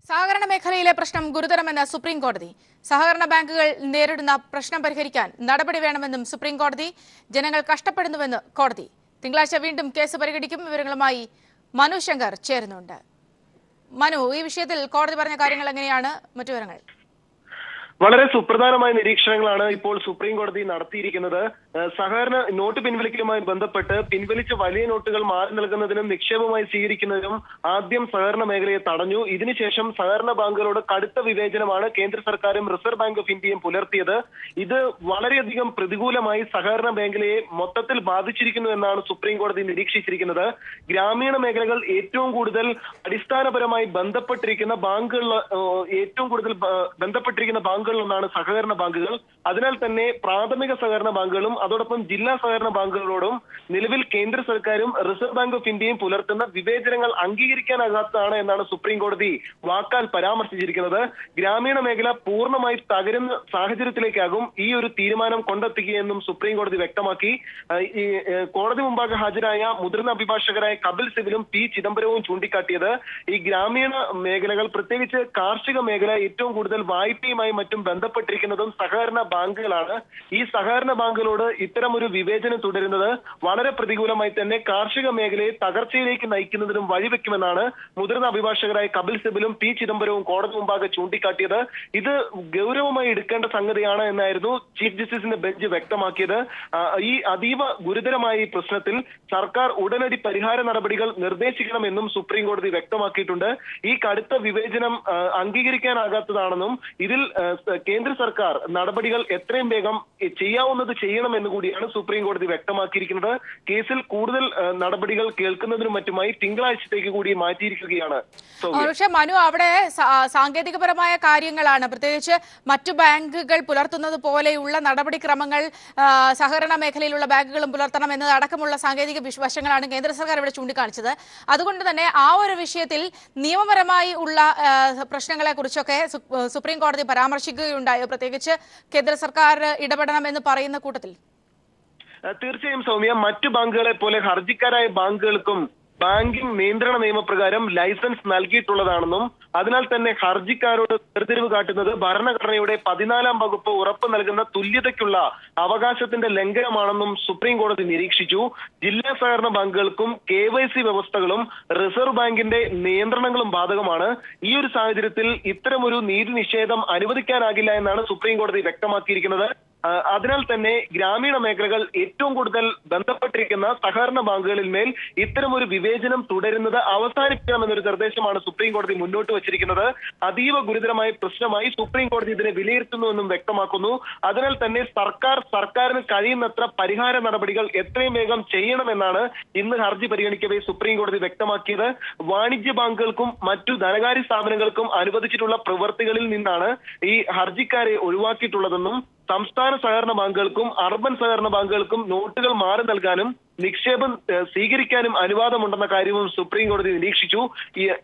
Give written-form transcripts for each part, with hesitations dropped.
സഹകരണ മേഖലയിലെ പ്രശ്നം ഗുരുതരമെന്ന് സുപ്രീം കോടതി. സഹകരണ ബാങ്കുകൾ നേരിടുന്ന പ്രശ്നം പരിഹരിക്കാൻ നടപടി വേണമെന്നും സുപ്രീം കോടതി. ജനങ്ങൾ കഷ്ടപ്പെടുന്നുവെന്ന് കോടതി. തിങ്കളാഴ്ച വീണ്ടും കേസ് പരിഗണിക്കും. വിവരങ്ങളുമായി മനു ശങ്കർ ചേരുന്നുണ്ട്. മനു, ഈ വിഷയത്തിൽ കോടതി പറഞ്ഞ കാര്യങ്ങൾ എങ്ങനെയാണ്? മറ്റു വിവരങ്ങൾ. വളരെ സുപ്രധാനമായ നിരീക്ഷണങ്ങളാണ് ഇപ്പോൾ സുപ്രീം കോടതി നടത്തിയിരിക്കുന്നത്. സഹകരണ നോട്ട് പിൻവലിക്കലുമായി ബന്ധപ്പെട്ട് പിൻവലിച്ച വലിയ നോട്ടുകൾ മാറി നൽകുന്നതിനും നിക്ഷേപമായി സ്വീകരിക്കുന്നതിനും ആദ്യം സഹകരണ മേഖലയെ തടഞ്ഞു. ഇതിനുശേഷം സഹകരണ ബാങ്കുകളോട് കടുത്ത വിവേചനമാണ് കേന്ദ്ര സർക്കാരും റിസർവ് ബാങ്ക് ഓഫ് ഇന്ത്യയും പുലർത്തിയത്. ഇത് വളരെയധികം പ്രതികൂലമായി സഹകരണ മേഖലയെ മൊത്തത്തിൽ ബാധിച്ചിരിക്കുന്നു എന്നാണ് സുപ്രീം കോടതി നിരീക്ഷിച്ചിരിക്കുന്നത്. ഗ്രാമീണ മേഖലകൾ ഏറ്റവും കൂടുതൽ അടിസ്ഥാനപരമായി ബന്ധപ്പെട്ടിരിക്കുന്ന ബാങ്കുകളിലൊന്നാണ് സഹകരണ ബാങ്കുകൾ. അതിനാൽ തന്നെ പ്രാഥമിക സഹകരണ ബാങ്കുകളും അതോടൊപ്പം ജില്ലാ സഹകരണ ബാങ്കുകളോടും നിലവിൽ കേന്ദ്ര സർക്കാരും റിസർവ് ബാങ്ക് ഓഫ് ഇന്ത്യയും പുലർത്തുന്ന വിവേചനങ്ങൾ അംഗീകരിക്കാനാകാത്തതാണ് എന്നാണ് സുപ്രീം കോടതി വാക്കാൽ പരാമർശിച്ചിരിക്കുന്നത്. ഗ്രാമീണ മേഖല പൂർണ്ണമായി തകരുന്ന സാഹചര്യത്തിലേക്കാകും ഈ ഒരു തീരുമാനം കൊണ്ടെത്തുകയെന്നും സുപ്രീം കോടതി വ്യക്തമാക്കി. ഈ കോടതി മുമ്പാകെ ഹാജരായ മുതിർന്ന അഭിഭാഷകരായ കപിൽ സിബലും പി ചിദംബരവും ചൂണ്ടിക്കാട്ടിയത് ഈ ഗ്രാമീണ മേഖലകൾ, പ്രത്യേകിച്ച് കാർഷിക മേഖല ഏറ്റവും കൂടുതൽ വായ്പയുമായി മറ്റും ബന്ധപ്പെട്ടിരിക്കുന്നതും സഹകരണ ബാങ്കുകളാണ്. ഈ സഹകരണ ബാങ്കുകളോട് ഇത്തരം ഒരു വിവേചനം തുടരുന്നത് വളരെ പ്രതികൂലമായി തന്നെ കാർഷിക മേഖലയെ തകർച്ചയിലേക്ക് നയിക്കുന്നതിനും വഴിവെക്കുമെന്നാണ് മുതിർന്ന അഭിഭാഷകരായ കപിൽ സിബലും പി ചിദംബരവും കോടതി മുമ്പാകെ ചൂണ്ടിക്കാട്ടിയത്. ഇത് ഗൗരവമായി എടുക്കേണ്ട സംഗതിയാണ് എന്നായിരുന്നു ചീഫ് ജസ്റ്റിസിന്റെ ബെഞ്ച് വ്യക്തമാക്കിയത്. ഈ അതീവ ഗുരുതരമായ ഈ പ്രശ്നത്തിൽ സർക്കാർ ഉടനടി പരിഹാര നടപടികൾ നിർദ്ദേശിക്കണമെന്നും സുപ്രീം കോടതി വ്യക്തമാക്കിയിട്ടുണ്ട്. ഈ കടുത്ത വിവേചനം അംഗീകരിക്കാനാകാത്തതാണെന്നും ഇതിൽ കേന്ദ്ര സർക്കാർ നടപടികൾ എത്രയും വേഗം ചെയ്യാവുന്നത് ചെയ്യണമെന്ന് കൂടിയാണ് സുപ്രീം കോടതി വ്യക്തമാക്കിയിരിക്കുന്നത്. കേസിൽ കൂടുതൽ നടപടികൾ കേൾക്കുന്നതിനും മറ്റുമായി തിങ്കളാഴ്ചത്തേക്ക് കൂടി മാറ്റിയിരിക്കുകയാണ്. പക്ഷേ മനു, അവിടെ സാങ്കേതികപരമായ കാര്യങ്ങളാണ്, പ്രത്യേകിച്ച് മറ്റു ബാങ്കുകൾ പുലർത്തുന്നത് പോലെയുള്ള നടപടിക്രമങ്ങൾ സഹകരണ മേഖലയിലുള്ള ബാങ്കുകളും പുലർത്തണം എന്നത് അടക്കമുള്ള സാങ്കേതിക വശങ്ങളാണ് കേന്ദ്ര സർക്കാർ ഇവിടെ ചൂണ്ടിക്കാണിച്ചത്. അതുകൊണ്ട് തന്നെ ആ ഒരു വിഷയത്തിൽ നിയമപരമായി ഉള്ള പ്രശ്നങ്ങളെ കുറിച്ചൊക്കെ സുപ്രീം കോടതി പരാമർശിക്കുകയുണ്ടായോ, പ്രത്യേകിച്ച് കേന്ദ്ര സർക്കാർ ഇടപെടണമെന്ന് പറയുന്ന കൂട്ടത്തിൽ? തീർച്ചയായും സൗമ്യ, മറ്റു ബാങ്കുകളെ പോലെ ഹർജിക്കാരായ ബാങ്കുകൾക്കും ബാങ്കിംഗ് നിയന്ത്രണ നിയമപ്രകാരം ലൈസൻസ് നൽകിയിട്ടുള്ളതാണെന്നും അതിനാൽ തന്നെ ഹർജിക്കാരോട് വേർതിരിവ് കാട്ടുന്നത് ഭരണഘടനയുടെ 14-ാം വകുപ്പ് ഉറപ്പ് നൽകുന്ന തുല്യതയ്ക്കുള്ള അവകാശത്തിന്റെ ലംഘനമാണെന്നും സുപ്രീം കോടതി നിരീക്ഷിച്ചു. ജില്ലാ സഹകരണ ബാങ്കുകൾക്കും KYC വ്യവസ്ഥകളും റിസർവ് ബാങ്കിന്റെ നിയന്ത്രണങ്ങളും ബാധകമാണ്. ഈ ഒരു സാഹചര്യത്തിൽ ഇത്തരമൊരു നീതി നിഷേധം അനുവദിക്കാനാകില്ല എന്നാണ് സുപ്രീം കോടതി വ്യക്തമാക്കിയിരിക്കുന്നത്. അതിനാൽ തന്നെ ഗ്രാമീണ മേഖലകൾ ഏറ്റവും കൂടുതൽ ബന്ധപ്പെട്ടിരിക്കുന്ന സഹകരണ ബാങ്കുകളിൽ മേൽ ഇത്തരം ഒരു വിവേചനം തുടരുന്നത് അവസാനിപ്പിക്കണമെന്നൊരു നിർദ്ദേശമാണ് സുപ്രീം കോടതി മുന്നോട്ട് വച്ചിരിക്കുന്നത്. അതീവ ഗുരുതരമായ പ്രശ്നമായി സുപ്രീം കോടതി ഇതിനെ വിലയിരുത്തുന്നുവെന്നും വ്യക്തമാക്കുന്നു. അതിനാൽ തന്നെ സർക്കാരിന് കഴിയുന്നത്ര പരിഹാര നടപടികൾ എത്രയും വേഗം ചെയ്യണമെന്നാണ് ഇന്ന് ഹർജി പരിഗണിക്കവേ സുപ്രീം കോടതി വ്യക്തമാക്കിയത്. വാണിജ്യ ബാങ്കുകൾക്കും മറ്റു ധനകാര്യ സ്ഥാപനങ്ങൾക്കും അനുവദിച്ചിട്ടുള്ള പ്രവൃത്തികളിൽ നിന്നാണ് ഈ ഹർജിക്കാരെ ഒഴിവാക്കിയിട്ടുള്ളതെന്നും സംസ്ഥാന സഹകരണ ബാങ്കുകൾക്കും അർബൻ സഹകരണ ബാങ്കുകൾക്കും നോട്ടുകൾ മാറി നൽകാനും നിക്ഷേപം സ്വീകരിക്കാനും അനുവാദമുണ്ടെന്ന കാര്യവും സുപ്രീം കോടതി നിരീക്ഷിച്ചു.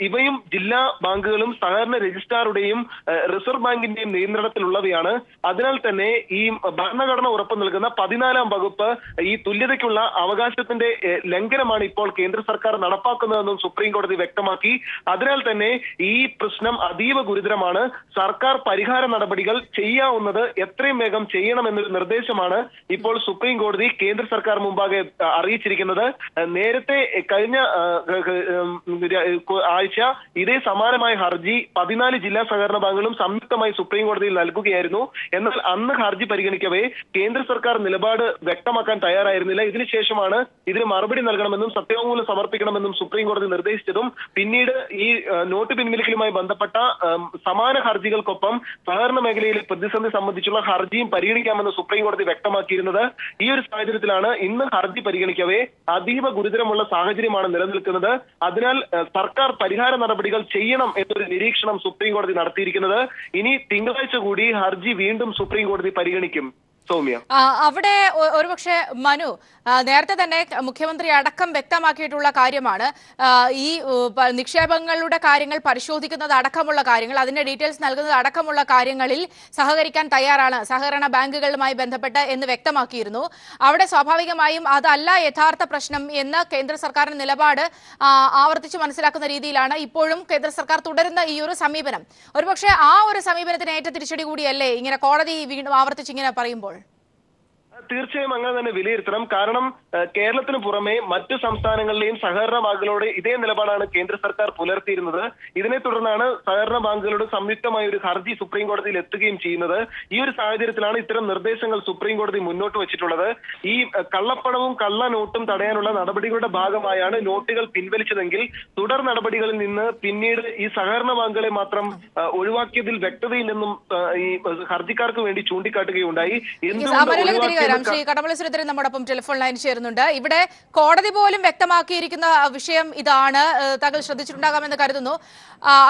ഇവയും ജില്ലാ ബാങ്കുകളും സഹകരണ രജിസ്ട്രാറുടെയും റിസർവ് ബാങ്കിന്റെയും നിയന്ത്രണത്തിലുള്ളവയാണ്. അതിനാൽ തന്നെ ഈ ഭരണഘടന ഉറപ്പു നൽകുന്ന 14-ാം വകുപ്പ് ഈ തുല്യതയ്ക്കുള്ള അവകാശത്തിന്റെ ലംഘനമാണ് ഇപ്പോൾ കേന്ദ്ര സർക്കാർ നടപ്പാക്കുന്നതെന്നും സുപ്രീം കോടതി വ്യക്തമാക്കി. അതിനാൽ തന്നെ ഈ പ്രശ്നം അതീവ ഗുരുതരമാണ്. സർക്കാർ പരിഹാര നടപടികൾ ചെയ്യാവുന്നത് എത്രയും വേഗം ചെയ്യണമെന്നൊരു നിർദ്ദേശമാണ് ഇപ്പോൾ സുപ്രീം കോടതി കേന്ദ്ര സർക്കാർ മുമ്പാകെ അറിയിച്ചിരിക്കുന്നത്. നേരത്തെ കഴിഞ്ഞ ആഴ്ച ഇതേ സമാനമായ ഹർജി 14 ജില്ലാ സഹകരണ ബാങ്കുകളും സംയുക്തമായി സുപ്രീം കോടതിയിൽ നൽകുകയായിരുന്നു. എന്നാൽ അന്ന് ഹർജി പരിഗണിക്കവേ കേന്ദ്ര സർക്കാർ നിലപാട് വ്യക്തമാക്കാൻ തയ്യാറായിരുന്നില്ല. ഇതിനുശേഷമാണ് ഇതിന് മറുപടി നൽകണമെന്നും സത്യവാങ്മൂലം സമർപ്പിക്കണമെന്നും സുപ്രീം കോടതി നിർദ്ദേശിച്ചതും പിന്നീട് ഈ നോട്ട് പിൻവലിക്കലുമായി ബന്ധപ്പെട്ട സമാന ഹർജികൾക്കൊപ്പം സഹകരണ മേഖലയിലെ പ്രതിസന്ധി സംബന്ധിച്ചുള്ള ഹർജിയും പരിഗണിക്കാമെന്ന് സുപ്രീം കോടതി വ്യക്തമാക്കിയിരുന്നത്. ഈ ഒരു സാഹചര്യത്തിലാണ് ഇന്ന് ഹർജി പരിഗണിക്കവേ അതീവ ഗുരുതരമുള്ള സാഹചര്യമാണ് നിലനിൽക്കുന്നത്. അതിനാൽ സർക്കാർ പരിഹാര നടപടികൾ ചെയ്യണം എന്നൊരു നിരീക്ഷണം സുപ്രീം കോടതി നടത്തിയിരിക്കുന്നത്. ഇനി തിങ്കളാഴ്ച കൂടി ഹർജി വീണ്ടും സുപ്രീം കോടതി പരിഗണിക്കും. സൗമ്യ. അവിടെ ഒരുപക്ഷെ മനു നേരത്തെ തന്നെ മുഖ്യമന്ത്രി അടക്കം വ്യക്തമാക്കിയിട്ടുള്ള കാര്യമാണ് ഈ നിക്ഷേപങ്ങളുടെ കാര്യങ്ങൾ പരിശോധിക്കുന്നത് അടക്കമുള്ള കാര്യങ്ങൾ, അതിന്റെ ഡീറ്റെയിൽസ് നൽകുന്നത് അടക്കമുള്ള കാര്യങ്ങളിൽ സഹകരിക്കാൻ തയ്യാറാണ് സഹകരണ ബാങ്കുകളുമായി ബന്ധപ്പെട്ട് എന്ന് വ്യക്തമാക്കിയിരുന്നു. അവിടെ സ്വാഭാവികമായും അതല്ല യഥാർത്ഥ പ്രശ്നം എന്ന് കേന്ദ്ര സർക്കാരിന്റെ നിലപാട് ആവർത്തിച്ച് മനസ്സിലാക്കുന്ന രീതിയിലാണ് ഇപ്പോഴും കേന്ദ്ര സർക്കാർ തുടരുന്ന ഈ ഒരു സമീപനം. ഒരുപക്ഷെ ആ ഒരു സമീപനത്തിന് ഏറ്റ തിരിച്ചടി കൂടിയല്ലേ ഇങ്ങനെ കോടതി വീണ്ടും ആവർത്തിച്ച് ഇങ്ങനെ പറയുമ്പോൾ? തീർച്ചയായും അങ്ങനെ തന്നെ വിലയിരുത്തണം. കാരണം കേരളത്തിന് പുറമെ മറ്റു സംസ്ഥാനങ്ങളിലെയും സഹകരണ ബാങ്കുകളോട് ഇതേ നിലപാടാണ് കേന്ദ്ര സർക്കാർ പുലർത്തിയിരുന്നത്. ഇതിനെ തുടർന്നാണ് സഹകരണ ബാങ്കുകളോട് സംയുക്തമായ ഒരു ഹർജി സുപ്രീം കോടതിയിൽ എത്തുകയും ചെയ്യുന്നത്. ഈ ഒരു സാഹചര്യത്തിലാണ് ഇത്തരം നിർദ്ദേശങ്ങൾ സുപ്രീം കോടതി മുന്നോട്ട് വെച്ചിട്ടുള്ളത്. ഈ കള്ളപ്പണവും കള്ളനോട്ടും തടയാനുള്ള നടപടികളുടെ ഭാഗമായാണ് നോട്ടുകൾ പിൻവലിച്ചതെങ്കിൽ തുടർ നടപടികളിൽ നിന്ന് പിന്നീട് ഈ സഹകരണ ബാങ്കുകളെ മാത്രം ഒഴിവാക്കിയതിൽ വ്യക്തതയില്ലെന്നും ഈ ഹർജിക്കാർക്ക് വേണ്ടി ചൂണ്ടിക്കാട്ടുകയുണ്ടായി. ശ്രീ കടമ്പള്ളി സുരേന്ദ്രൻ നമ്മോടൊപ്പം ടെലിഫോൺ ലൈൻ ചേരുന്നുണ്ട്. ഇവിടെ കോടതി പോലും വ്യക്തമാക്കിയിരിക്കുന്ന വിഷയം ഇതാണ്, താങ്കൾ ശ്രദ്ധിച്ചിട്ടുണ്ടാകാമെന്ന് കരുതുന്നു.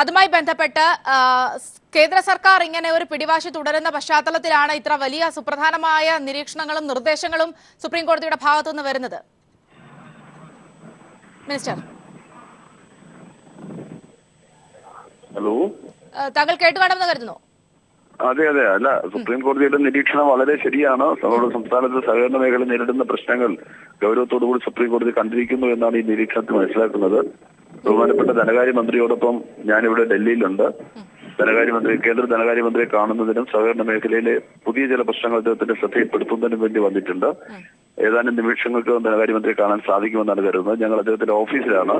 അതുമായി ബന്ധപ്പെട്ട് കേന്ദ്ര സർക്കാർ ഇങ്ങനെ ഒരു പിടിവാശി തുടരുന്ന പശ്ചാത്തലത്തിലാണ് ഇത്ര വലിയ സുപ്രധാനമായ നിരീക്ഷണങ്ങളും നിർദ്ദേശങ്ങളും സുപ്രീം കോടതിയുടെ ഭാഗത്തുനിന്ന് വരുന്നത്. മിനിസ്റ്റർ, ഹലോ, താങ്കൾ കേട്ടുകാണുമെന്ന് കരുതുന്നു. അതെ, അല്ല, സുപ്രീം കോടതിയുടെ നിരീക്ഷണം വളരെ ശരിയാണ്. നമ്മുടെ സംസ്ഥാനത്ത് സഹകരണ മേഖല നേരിടുന്ന പ്രശ്നങ്ങൾ ഗൗരവത്തോടുകൂടി സുപ്രീം കോടതി കണ്ടിരിക്കുന്നു എന്നാണ് ഈ നിരീക്ഷണത്തിൽ മനസ്സിലാക്കുന്നത്. ബഹുമാനപ്പെട്ട ധനകാര്യമന്ത്രിയോടൊപ്പം ഞാനിവിടെ ഡൽഹിയിലുണ്ട്. കേന്ദ്ര ധനകാര്യമന്ത്രിയെ കാണുന്നതിനും സഹകരണ മേഖലയിലെ പുതിയ ചില പ്രശ്നങ്ങൾ അദ്ദേഹത്തിന്റെ ശ്രദ്ധയിൽപ്പെടുത്തുന്നതിനും വേണ്ടി വന്നിട്ടുണ്ട്. ഏതാനും നിമിഷങ്ങൾക്ക് ധനകാര്യമന്ത്രിയെ കാണാൻ സാധിക്കുമെന്നാണ് കരുതുന്നത്. ഞങ്ങൾ അദ്ദേഹത്തിന്റെ ഓഫീസിലാണ്.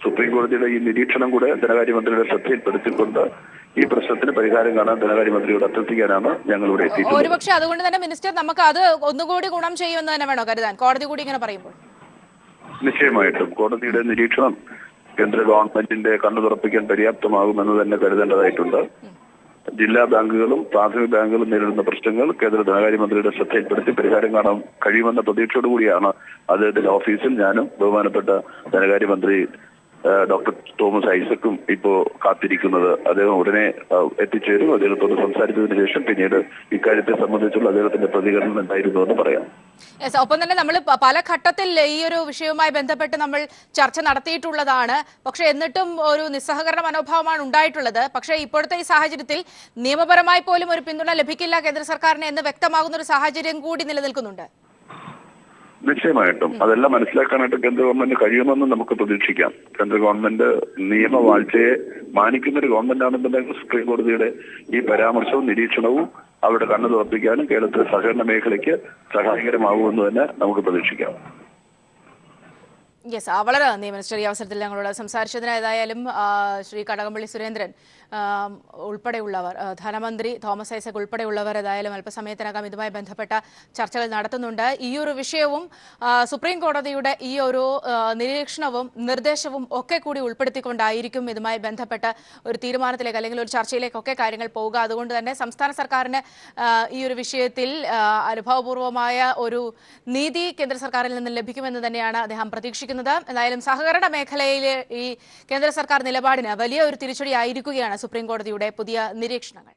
സുപ്രീം കോടതിയുടെ ഈ നിരീക്ഷണം കൂടെ ധനകാര്യമന്ത്രിയുടെ ശ്രദ്ധയിൽപ്പെടുത്തിക്കൊണ്ട് ഈ പ്രശ്നത്തിന് പരിഹാരം കാണാൻ ധനകാര്യമന്ത്രിയോട് അഭ്യർത്ഥിക്കാനാണ് ഞങ്ങൾ ഇവിടെ എത്തിയിട്ടുള്ളത്. ഒരുപക്ഷെ അതുകൊണ്ട് തന്നെ മിനിസ്റ്റർ നമുക്ക് അത് ഒന്നുകൂടി ഗുണം ചെയ്യുമെന്ന് തന്നെ വേണോ കരുതാൻ, കോടതി കൂടി ഇങ്ങനെ പറയുമ്പോൾ? നിശ്ചയമായിട്ടും കോടതിയുടെ നിരീക്ഷണം കേന്ദ്ര ഗവൺമെന്റിന്റെ കണ്ണു തുറപ്പിക്കാൻ പര്യാപ്തമാകുമെന്ന് തന്നെ കരുതേണ്ടതായിട്ടുണ്ട്. ജില്ലാ ബാങ്കുകളും പ്രാഥമിക ബാങ്കുകളും നേരിടുന്ന പ്രശ്നങ്ങൾ കേന്ദ്ര ധനകാര്യമന്ത്രിയുടെ ശ്രദ്ധയിൽപ്പെടുത്തി പരിഹാരം കാണാൻ കഴിയുമെന്ന പ്രതീക്ഷയോടുകൂടിയാണ് അദ്ദേഹത്തിന്റെ ഓഫീസിൽ ഞാനും ബഹുമാനപ്പെട്ട ധനകാര്യമന്ത്രി ഡോക്ടർ തോമസ് ഐസക്കും ഇപ്പോ കാത്തിരിക്കുന്നത്. അദ്ദേഹം ഉടനെ എത്തിച്ചേരും. അദ്ദേഹത്തോട് സംസാരിച്ചതിന് ശേഷം പിന്നീട് ഇക്കാര്യത്തെ സംബന്ധിച്ചുള്ള അദ്ദേഹത്തിന്റെ പ്രതികരണം എന്തായിരുന്നു എന്ന് പറയാം. ഒപ്പം തന്നെ നമ്മൾ പല ഘട്ടത്തിൽ ഈ ഒരു വിഷയവുമായി ബന്ധപ്പെട്ട് നമ്മൾ ചർച്ച നടത്തിയിട്ടുള്ളതാണ്. പക്ഷെ എന്നിട്ടും ഒരു നിസ്സഹകരണ മനോഭാവമാണ് ഉണ്ടായിട്ടുള്ളത്. പക്ഷേ ഇപ്പോഴത്തെ ഈ സാഹചര്യത്തിൽ നിയമപരമായി പോലും ഒരു പിന്തുണ ലഭിക്കില്ല കേന്ദ്ര സർക്കാരിന് എന്ന് വ്യക്തമാകുന്ന ഒരു സാഹചര്യം കൂടി നിലനിൽക്കുന്നുണ്ട്. നിശ്ചയമായിട്ടും അതെല്ലാം മനസ്സിലാക്കാനായിട്ട് കേന്ദ്ര ഗവൺമെന്റ് കഴിയുമെന്ന് നമുക്ക് പ്രതീക്ഷിക്കാം. കേന്ദ്ര ഗവൺമെന്റ് നിയമവാഴ്ചയെ മാനിക്കുന്ന ഒരു ഗവൺമെന്റ് ആണെന്നുണ്ടെങ്കിൽ സുപ്രീം കോടതിയുടെ ഈ പരാമർശവും നിരീക്ഷണവും അവിടെ കണ്ണു തുറപ്പിക്കാനും കേരളത്തിലെ സഹകരണ മേഖലയ്ക്ക് സഹായകരമാകുമെന്ന് തന്നെ നമുക്ക് പ്രതീക്ഷിക്കാം. യെസ്, വളരെ നന്ദി മിനിസ്റ്റർ ഈ അവസരത്തിൽ ഞങ്ങളോട് സംസാരിച്ചതിന്. ഏതായാലും ശ്രീ കടകംപള്ളി സുരേന്ദ്രൻ ഉൾപ്പെടെയുള്ളവർ, ധനമന്ത്രി തോമസ് ഐസക് ഉൾപ്പെടെയുള്ളവർ ഏതായാലും അല്പസമയത്തിനകം ഇതുമായി ബന്ധപ്പെട്ട ചർച്ചകൾ നടത്തുന്നുണ്ട്. ഈ ഒരു വിഷയവും സുപ്രീം കോടതിയുടെ ഈ ഒരു നിരീക്ഷണവും നിർദ്ദേശവും ഒക്കെ കൂടി ഉൾപ്പെടുത്തിക്കൊണ്ടായിരിക്കും ഇതുമായി ബന്ധപ്പെട്ട ഒരു തീരുമാനത്തിലേക്ക് അല്ലെങ്കിൽ ഒരു ചർച്ചയിലേക്കൊക്കെ കാര്യങ്ങൾ പോവുക. അതുകൊണ്ട് തന്നെ സംസ്ഥാന സർക്കാരിന് ഈ ഒരു വിഷയത്തിൽ അനുഭവപൂർവമായ ഒരു നീതി കേന്ദ്ര സർക്കാരിൽ നിന്ന് ലഭിക്കുമെന്ന് തന്നെയാണ് അദ്ദേഹം പ്രതീക്ഷിക്കുന്നത്. എന്തായാലും സഹകരണ മേഖലയിലെ ഈ കേന്ദ്ര സർക്കാർ നിലപാടിന് വലിയ ഒരു തിരിച്ചടി ആയിരിക്കുകയാണ് സുപ്രീം കോടതിയുടെ പുതിയ നിരീക്ഷണങ്ങൾ.